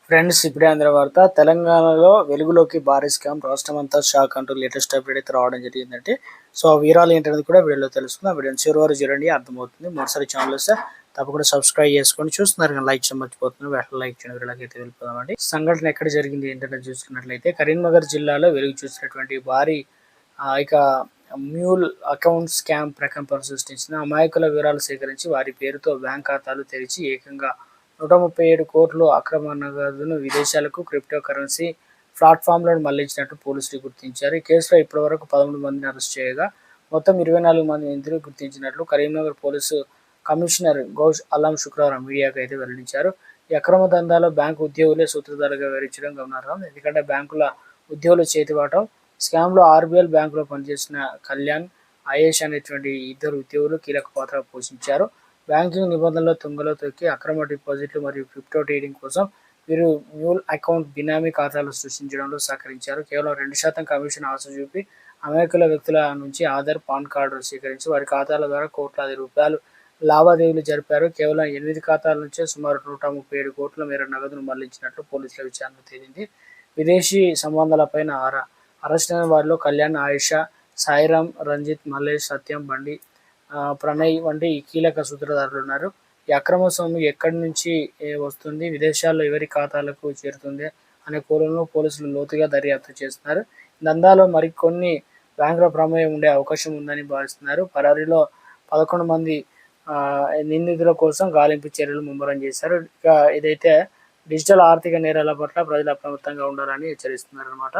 Friends, ఇప్పుడే అందిన వార్త. తెలంగాణలో వెలుగులోకి భారీ స్కామ్, రాష్ట్రమంతా షాక్ అంటూ లేటెస్ట్ అప్డేట్ అయితే రావడం జరిగిందంటే సో ఆ వివరాలు ఏంటనేది కూడా వీడియోలో తెలుస్తుంది. ఆ వీడియోని చివరి వరకు చూడండి, అర్థమవుతుంది. మరోసారి ఛానల్ వస్తే తప్పకుండా సబ్స్క్రైబ్ చేసుకోండి. చూస్తున్నారు కానీ లైక్ చేయడం మర్చిపోతున్నారు. వెంటనే లైక్ చేయడం, వీడియోకి అయితే వెళ్ళిపోదామండి. సంఘటన ఎక్కడ జరిగింది ఏంటంటే చూసుకున్నట్లయితే కరీంనగర్ జిల్లాలో వెలుగు చూసినటువంటి భారీ ఇక మ్యూల్ అకౌంట్ స్కామ్ ప్రకంపన సృష్టించిన అమాయకుల వివరాలు సేకరించి వారి పేరుతో బ్యాంక్ ఖాతాలు తెరిచి ఏకంగా 137 కోట్లు అక్రమ నగదును విదేశాలకు క్రిప్టో కరెన్సీ ప్లాట్ఫామ్లను మళ్లించినట్టు పోలీసులు గుర్తించారు. ఈ కేసులో ఇప్పటివరకు 11 మందిని అరెస్ట్ చేయగా మొత్తం 24 మంది నిందితులు గుర్తించినట్లు కరీంనగర్ పోలీసు కమిషనర్ గౌష్ అలం శుక్రవారం మీడియాకు అయితే వెల్లడించారు. ఈ అక్రమ దందాలో బ్యాంకు ఉద్యోగులే సూత్రధారులుగా వివరించడం గమనార్హం. ఎందుకంటే బ్యాంకుల ఉద్యోగుల చేతివాటం స్కామ్లో ఆర్బీఎల్ బ్యాంకులో పనిచేసిన కళ్యాణ్, ఆయేష్ అనేటువంటి ఇద్దరు ఉద్యోగులు కీలక పాత్ర పోషించారు. బ్యాంకింగ్ నిబంధనల తుంగలో తొక్కి అక్రమ డిపాజిట్లు మరియు క్రిప్టో ట్రేడింగ్ కోసం వీరు మ్యూల్ అకౌంట్ బినామీ ఖాతాలు సృష్టించడంలో సహకరించారు. కేవలం 2% కమిషన్ ఆశ చూపి అమాయకుల వ్యక్తుల నుంచి ఆధార్, పాన్ కార్డు స్వీకరించి వారి ఖాతాల ద్వారా కోట్లాది రూపాయలు లావాదేవీలు జరిపారు. కేవలం 8 ఖాతాల నుంచే సుమారు 137 కోట్ల మేర నగదును మళ్లించినట్లు పోలీసుల విచారణ తేలింది. విదేశీ సంబంధాలపైన అరెస్ట్ అయిన వారిలో కళ్యాణ్, ఆయిషా, సాయిరామ్, రంజిత్, మల్లేష్, సత్యం, బండి, ప్రణయ్ వంటి కీలక సూత్రధారులు ఉన్నారు. ఈ అక్రమ సొమ్ము ఎక్కడి నుంచి వస్తుంది, విదేశాల్లో ఎవరి ఖాతాలకు చేరుతుంది అనే కోణంలో పోలీసులు లోతుగా దర్యాప్తు చేస్తున్నారు. దందాలో మరికొన్ని బ్యాంకుల ప్రమేయం ఉండే అవకాశం ఉందని భావిస్తున్నారు. పరారీలో 11 మంది నిందితుల కోసం గాలింపు చర్యలు ముమ్మరం చేశారు. ఇక ఇదైతే డిజిటల్ ఆర్థిక నేరాల పట్ల ప్రజలు అప్రమత్తంగా ఉండాలని హెచ్చరిస్తున్నారు అన్నమాట.